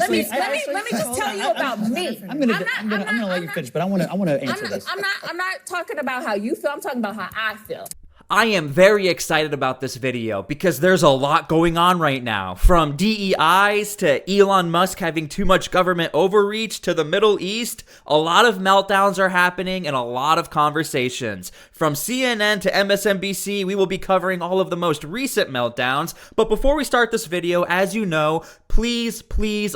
let me just tell you about me. I'm gonna let you finish, but I want to answer this. I'm not talking about how you feel. I'm talking about how I feel. I am very excited about this video because there's a lot going on right now. From DEIs to Elon Musk having too much government overreach to the Middle East, a lot of meltdowns are happening and a lot of conversations. From CNN to MSNBC, we will be covering all of the most recent meltdowns. But before we start this video, as you know, please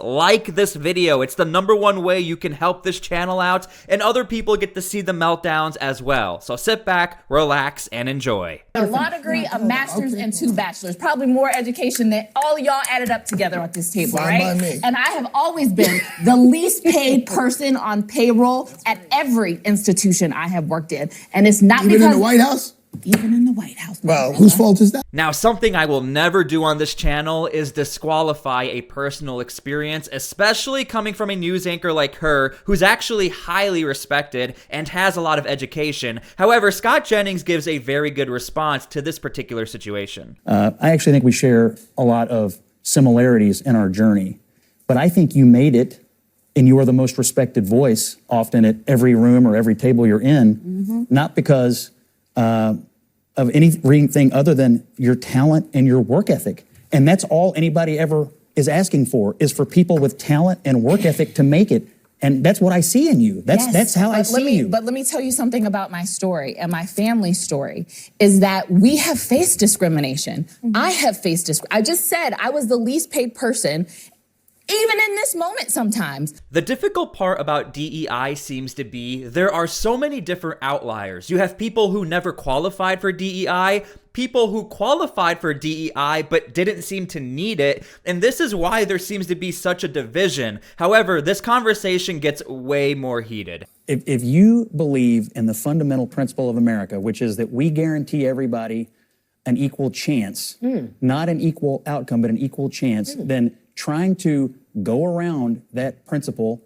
like this video. It's the #1 way you can help this channel out and other people get to see the meltdowns as well. So sit back, relax, and enjoy. A law degree, a master's, and 2 bachelors. Probably more education than all y'all added up together at this table, Fine by right? me. And I have always been the least paid person on payroll at every institution I have worked in. And it's not Even in the White House? Even in the White House. Well, whose fault is that? Now, something I will never do on this channel is disqualify a personal experience, especially coming from a news anchor like her, who's actually highly respected and has a lot of education. However, Scott Jennings gives a very good response to this particular situation. I actually think we share a lot of similarities in our journey, but I think you made it, and you are the most respected voice often at every room or every table you're in, not because of anything other than your talent and your work ethic. And that's all anybody ever is asking for, is for people with talent and work ethic to make it. And that's what I see in you. That's how I see you. But let me tell you something about my story and my family's story, is that we have faced discrimination. I have faced discrimination. I just said I was the least paid person, even in this moment sometimes. The difficult part about DEI seems to be there are so many different outliers. You have people who never qualified for DEI, people who qualified for DEI but didn't seem to need it, and this is why there seems to be such a division. However, this conversation gets way more heated. If you believe in the fundamental principle of America, which is that we guarantee everybody an equal chance, not an equal outcome, but an equal chance, then trying to go around that principle,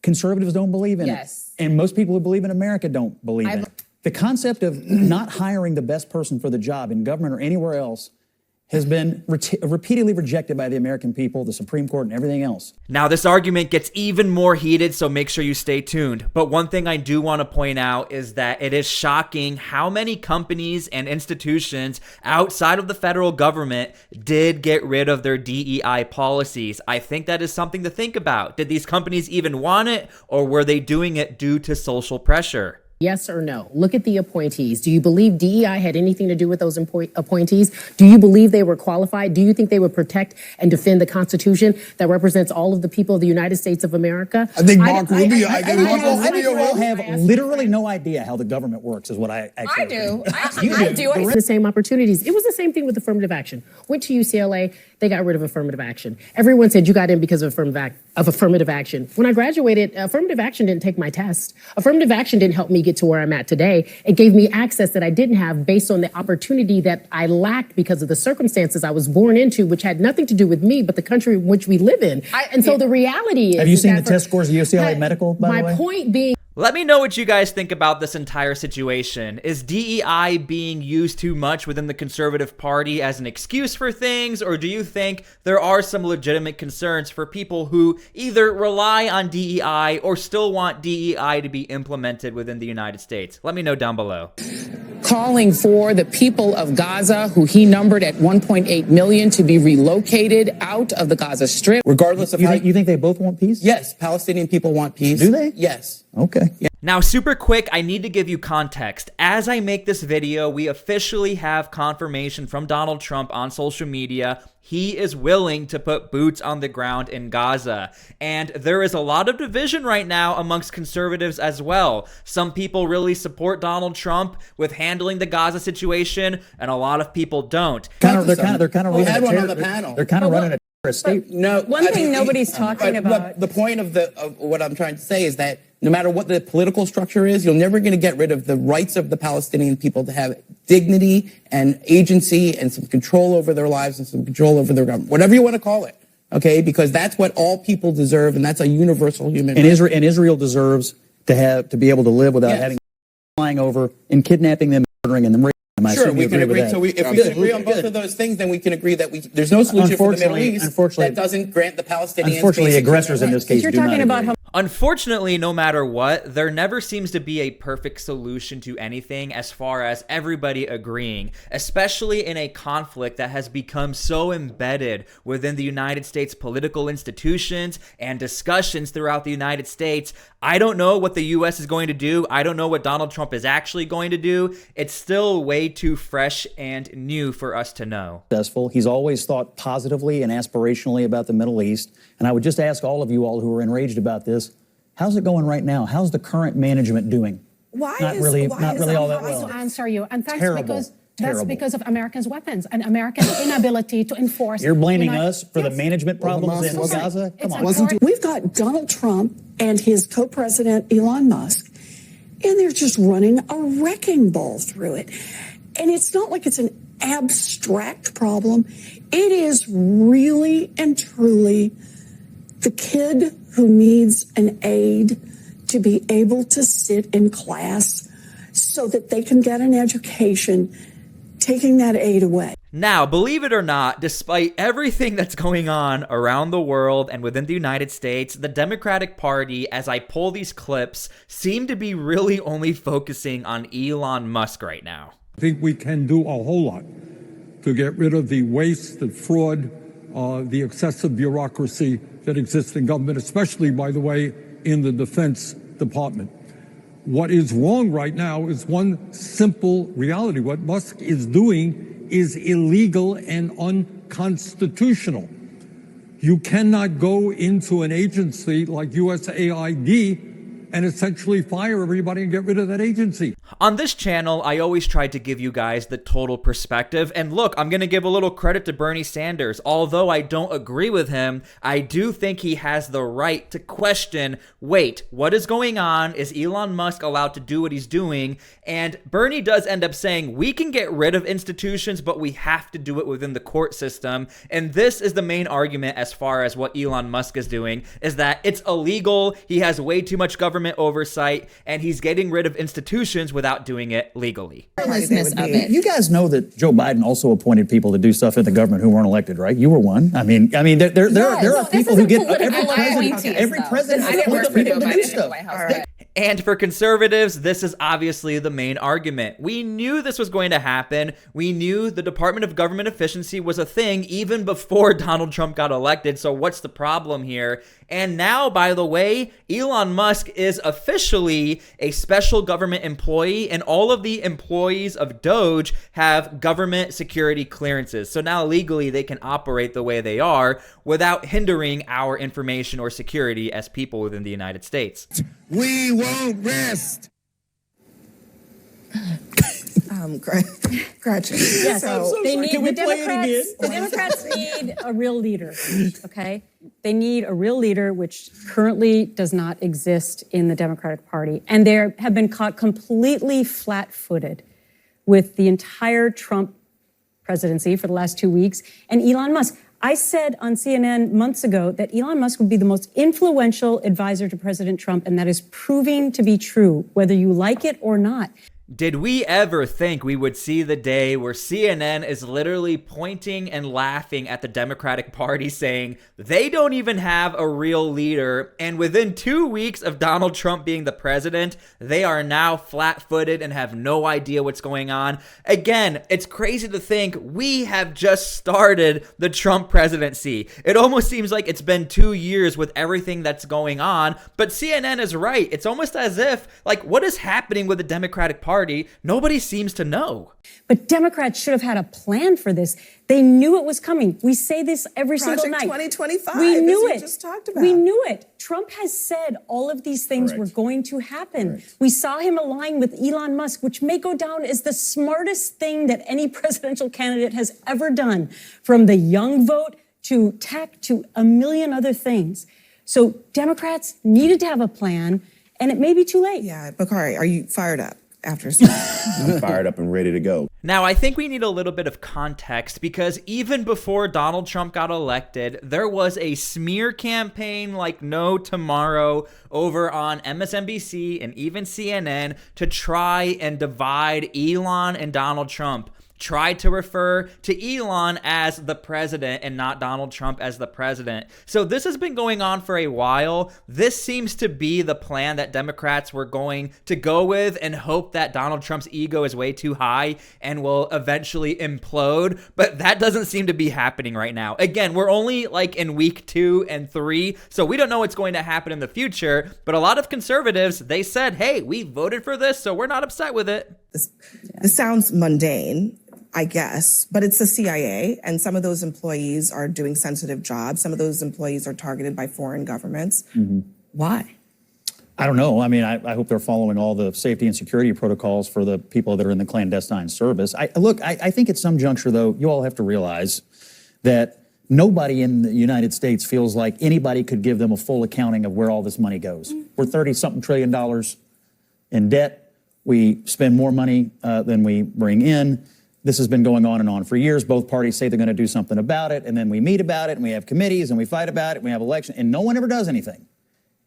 conservatives don't believe in it. And most people who believe in America don't believe in it. The concept of not hiring the best person for the job in government or anywhere else has been repeatedly rejected by the American people, the Supreme Court, and everything else. Now, this argument gets even more heated, so make sure you stay tuned. But one thing I do want to point out is that it is shocking how many companies and institutions outside of the federal government did get rid of their DEI policies. I think that is something to think about. Did these companies even want it, or were they doing it due to social pressure? Yes or no? Look at the appointees. Do you believe DEI had anything to do with those appointees? Do you believe they were qualified? Do you think they would protect and defend the Constitution that represents all of the people of the United States of America? I think Marco Rubio will have literally no idea how the government works, is what I actually do. I do. The same opportunities. It was the same thing with affirmative action. Went to UCLA, they got rid of affirmative action. Everyone said you got in because of affirmative action. When I graduated, affirmative action didn't take my test. Affirmative action didn't help me get to where I'm at today. It gave me access that I didn't have based on the opportunity that I lacked because of the circumstances I was born into, which had nothing to do with me, but the country in which we live in. So the reality is— Have you seen the test scores of UCLA Medical, by the way? My point being— Let me know what you guys think about this entire situation. Is DEI being used too much within the conservative party as an excuse for things, or do you think there are some legitimate concerns for people who either rely on DEI or still want DEI to be implemented within the United States? Let me know down below. Calling for the people of Gaza, who he numbered at 1.8 million, to be relocated out of the Gaza Strip. Regardless of you think they both want peace? Yes, Palestinian people want peace. Do they? Yes. Okay. Yeah. Now, super quick, I need to give you context. As I make this video, we officially have confirmation from Donald Trump on social media. He is willing to put boots on the ground in Gaza. And there is a lot of division right now amongst conservatives as well. Some people really support Donald Trump with handling the Gaza situation, and a lot of people don't. They're kind of We had one on the panel. They're kind of running a state. No, one thing nobody's talking about. The point of what I'm trying to say is that no matter what the political structure is, you're never going to get rid of the rights of the Palestinian people to have dignity and agency and some control over their lives and some control over their government, whatever you want to call it. Okay, because that's what all people deserve, and that's a universal human right. And Israel deserves to be able to live without having flying over and kidnapping them, murdering them, raping I Sure, assume we you can agree with agree. that. So if we can agree on both of those things, then we can agree that there's no solution for the Middle East that doesn't grant the Palestinians. Unfortunately, basic aggressors in this case You're do not talking about agree. how Unfortunately, no matter what, there never seems to be a perfect solution to anything as far as everybody agreeing, especially in a conflict that has become so embedded within the United States political institutions and discussions throughout the United States. I don't know what the U.S. is going to do. I don't know what Donald Trump is actually going to do. It's still way too fresh and new for us to know. Successful. He's always thought positively and aspirationally about the Middle East. And I would just ask all of you all who are enraged about this, how's it going right now? How's the current management doing? Not really all that well. To answer you, and that's Terrible. because of Americans' weapons and American inability to enforce. You're blaming us for the management problems in Hamas Gaza? Come on. We've got Donald Trump and his co-president Elon Musk, and they're just running a wrecking ball through it. And it's not like it's an abstract problem. It is really and truly the kid who needs an aide to be able to sit in class so that they can get an education, taking that aide away. Now, believe it or not, despite everything that's going on around the world and within the United States, the Democratic Party, as I pull these clips, seem to be really only focusing on Elon Musk right now. I think we can do a whole lot to get rid of the waste, the fraud, the excessive bureaucracy that exists in government, especially, by the way, in the Defense Department. What is wrong right now is one simple reality. What Musk is doing is illegal and unconstitutional. You cannot go into an agency like USAID and essentially fire everybody and get rid of that agency. On this channel, I always try to give you guys the total perspective. And look, I'm going to give a little credit to Bernie Sanders. Although I don't agree with him, I do think he has the right to question, wait, what is going on? Is Elon Musk allowed to do what he's doing? And Bernie does end up saying, we can get rid of institutions, but we have to do it within the court system. And this is the main argument as far as what Elon Musk is doing, is that it's illegal, he has way too much government oversight, and he's getting rid of institutions without doing it legally. Carelessness of it. You guys know that Joe Biden also appointed people to do stuff in the government who weren't elected, right? You were one. I mean, there are people who get every president I didn't work for Joe people to Biden do in the stuff. White House. And for conservatives, this is obviously the main argument. We knew this was going to happen. We knew the Department of Government Efficiency was a thing even before Donald Trump got elected. So what's the problem here? And now, by the way, Elon Musk is officially a special government employee, and all of the employees of Doge have government security clearances. So now legally they can operate the way they are without hindering our information or security as people within the United States. We won't rest. Gretchen. Yes, they need Can we play it again? The Democrats need a real leader, okay? They need a real leader, which currently does not exist in the Democratic Party. And they have been caught completely flat-footed with the entire Trump presidency for the last 2 weeks and Elon Musk. I said on CNN months ago that Elon Musk would be the most influential advisor to President Trump, and that is proving to be true, whether you like it or not. Did we ever think we would see the day where CNN is literally pointing and laughing at the Democratic Party saying they don't even have a real leader, and within 2 weeks of Donald Trump being the president, they are now flat-footed and have no idea what's going on? Again, it's crazy to think we have just started the Trump presidency. It almost seems like it's been 2 years with everything that's going on, but CNN is right. It's almost as if, like, what is happening with the Democratic Party? Nobody seems to know. But Democrats should have had a plan for this. They knew it was coming. We say this every single night. 2025. We knew as it. you just talked about. We knew it. Trump has said all of these things were going to happen. We saw him align with Elon Musk, which may go down as the smartest thing that any presidential candidate has ever done, from the young vote to tech to a million other things. So Democrats needed to have a plan, and it may be too late. Yeah, Bakari, are you fired up? after. I'm fired up and ready to go. Now, I think we need a little bit of context because even before Donald Trump got elected, there was a smear campaign like no tomorrow over on MSNBC and even CNN to try and divide Elon and Donald Trump. Tried to refer to Elon as the president and not Donald Trump as the president. So this has been going on for a while. This seems to be the plan that Democrats were going to go with and hope that Donald Trump's ego is way too high and will eventually implode. But that doesn't seem to be happening right now. Again, we're only like in week 2 and 3, so we don't know what's going to happen in the future. But a lot of conservatives, they said, hey, we voted for this, so we're not upset with it. This sounds mundane, I guess, but it's the CIA, and some of those employees are doing sensitive jobs. Some of those employees are targeted by foreign governments. Why? I don't know. I mean, I hope they're following all the safety and security protocols for the people that are in the clandestine service. I think at some juncture, though, you all have to realize that nobody in the United States feels like anybody could give them a full accounting of where all this money goes. We're $30-something trillion in debt. We spend more money than we bring in. This has been going on and on for years. Both parties say they're going to do something about it, and then we meet about it, and we have committees, and we fight about it, and we have elections, and no one ever does anything.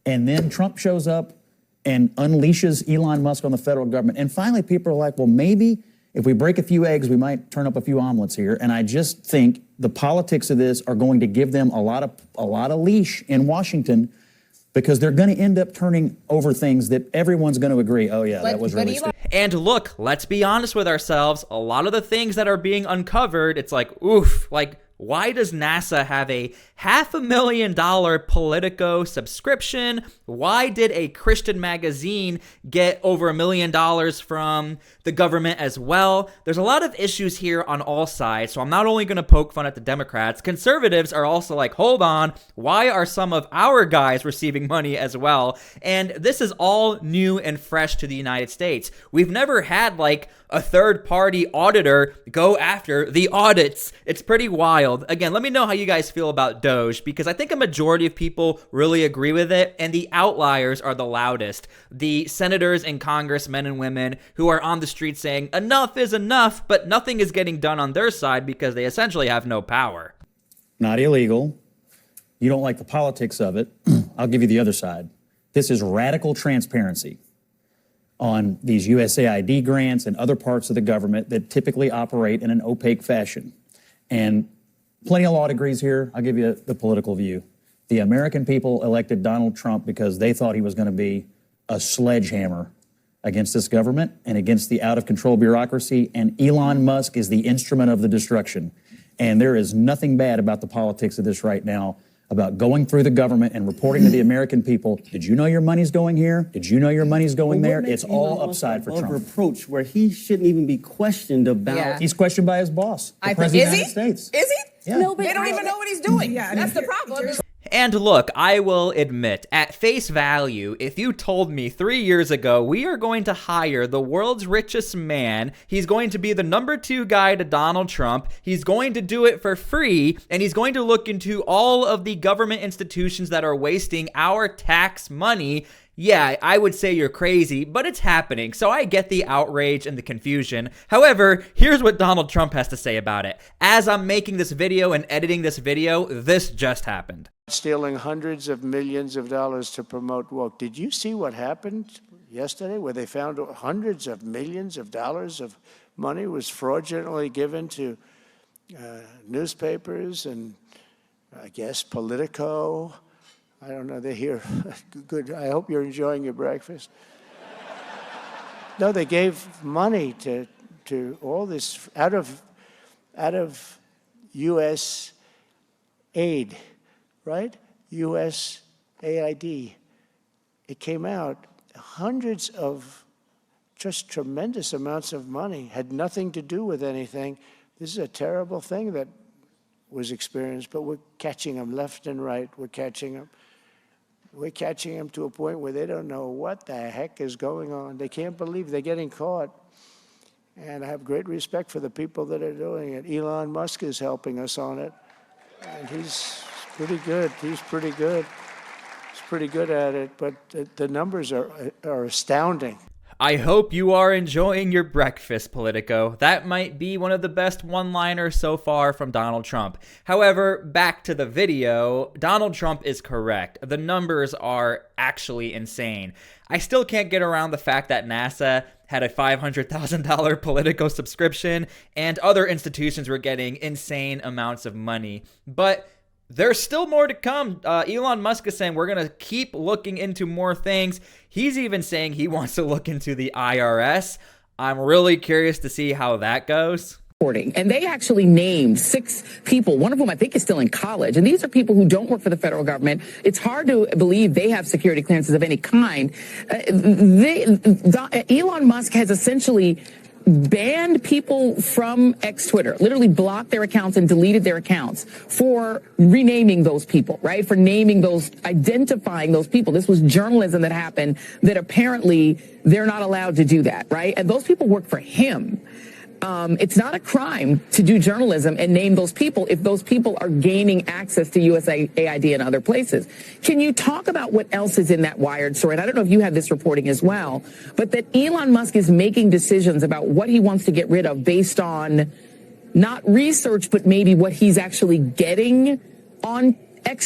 And then Trump shows up and unleashes Elon Musk on the federal government. And finally, people are like, well, maybe if we break a few eggs, we might turn up a few omelets here. And I just think the politics of this are going to give them a lot of leash in Washington, because they're going to end up turning over things that everyone's going to agree, oh yeah, that was really stupid. And look, let's be honest with ourselves. A lot of the things that are being uncovered, it's like, oof, like, why does NASA have a $500,000 Politico subscription? Why did a Christian magazine get over $1 million from the government as well? There's a lot of issues here on all sides, so I'm not only going to poke fun at the Democrats. Conservatives are also like, hold on, why are some of our guys receiving money as well? And this is all new and fresh to the United States. We've never had like a third-party auditor go after the audits. It's pretty wild. Again, let me know how you guys feel about Doge, because I think a majority of people really agree with it, and the outliers are the loudest. The senators and congressmen and women who are on the street saying enough is enough, but nothing is getting done on their side because they essentially have no power. Not illegal. You don't like the politics of it. I'll give you the other side. This is radical transparency on these USAID grants and other parts of the government that typically operate in an opaque fashion. And plenty of law degrees here. I'll give you the political view. The American people elected Donald Trump because they thought he was going to be a sledgehammer against this government and against the out-of-control bureaucracy, and Elon Musk is the instrument of the destruction. And there is nothing bad about the politics of this right now, about going through the government and reporting to the American people, did you know your money's going here? Did you know your money's going there? It's all upside for Trump. Reproach where he shouldn't even be questioned about. Yeah. He's questioned by his boss, the President of the United States. Is he? Yeah. No, but they don't even know what he's doing. Yeah, that's the problem. And look, I will admit, at face value, if you told me 3 years ago, we are going to hire the world's richest man, he's going to be the #2 guy to Donald Trump, he's going to do it for free, and he's going to look into all of the government institutions that are wasting our tax money, yeah, I would say you're crazy, but it's happening, so I get the outrage and the confusion. However, here's what Donald Trump has to say about it. As I'm making this video and editing this video, this just happened. Stealing hundreds of millions of dollars to promote woke. Did you see what happened yesterday where they found hundreds of millions of dollars of money was fraudulently given to newspapers and I guess Politico? I don't know, they're here. Good, I hope you're enjoying your breakfast. No, they gave money to all this out of USAID, right? USAID. It came out hundreds of just tremendous amounts of money, had nothing to do with anything. This is a terrible thing that was experienced, but we're catching them left and right. We're catching them. We're catching them to a point where they don't know what the heck is going on. They can't believe they're getting caught. And I have great respect for the people that are doing it. Elon Musk is helping us on it. And he's pretty good. He's pretty good. He's pretty good at it. But the numbers are astounding. I hope you are enjoying your breakfast, Politico. That might be one of the best one-liners so far from Donald Trump. However, back to the video, Donald Trump is correct. The numbers are actually insane. I still can't get around the fact that NASA had a $500,000 Politico subscription and other institutions were getting insane amounts of money. But there's still more to come. Elon Musk is saying we're going to keep looking into more things. He's even saying he wants to look into the IRS. I'm really curious to see how that goes. And they actually named 6 people, one of whom I think is still in college. And these are people who don't work for the federal government. It's hard to believe they have security clearances of any kind. Elon Musk has essentially banned people from Twitter, literally blocked their accounts and deleted their accounts for renaming those people, right? For naming those, identifying those people. This was journalism that happened that apparently they're not allowed to do that, right? And those people work for him. It's not a crime to do journalism and name those people if those people are gaining access to USAID and other places. Can you talk about what else is in that Wired story? And I don't know if you have this reporting as well, but that Elon Musk is making decisions about what he wants to get rid of based on not research, but maybe what he's actually getting on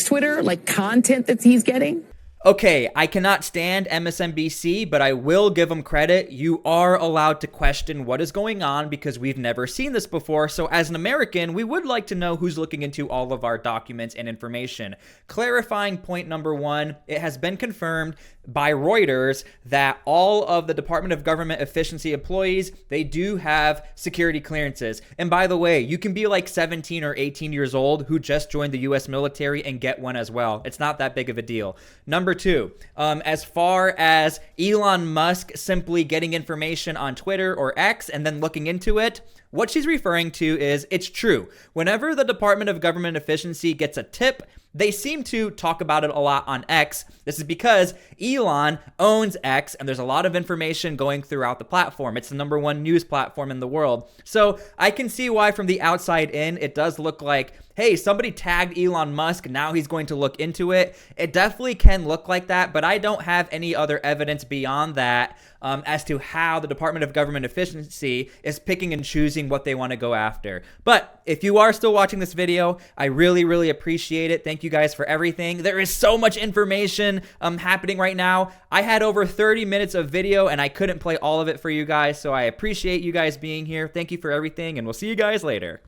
Twitter, like content that he's getting? Okay, I cannot stand MSNBC, but I will give them credit. You are allowed to question what is going on because we've never seen this before. So as an American, we would like to know who's looking into all of our documents and information. Clarifying point number 1, it has been confirmed by Reuters that all of the Department of Government Efficiency employees, they do have security clearances. And by the way, you can be like 17 or 18 years old who just joined the US military and get one as well. It's not that big of a deal. Number 2, as far as Elon Musk simply getting information on Twitter or X and then looking into it, what she's referring to is it's true. Whenever the Department of Government Efficiency gets a tip, they seem to talk about it a lot on X. This is because Elon owns X and there's a lot of information going throughout the platform. It's the #1 news platform in the world. So I can see why from the outside in, it does look like, hey, somebody tagged Elon Musk, now he's going to look into it. It definitely can look like that, but I don't have any other evidence beyond that as to how the Department of Government Efficiency is picking and choosing what they want to go after. But if you are still watching this video, I really, really appreciate it. Thank you guys for everything. There is so much information happening right now. I had over 30 minutes of video and I couldn't play all of it for you guys, so I appreciate you guys being here. Thank you for everything, and we'll see you guys later.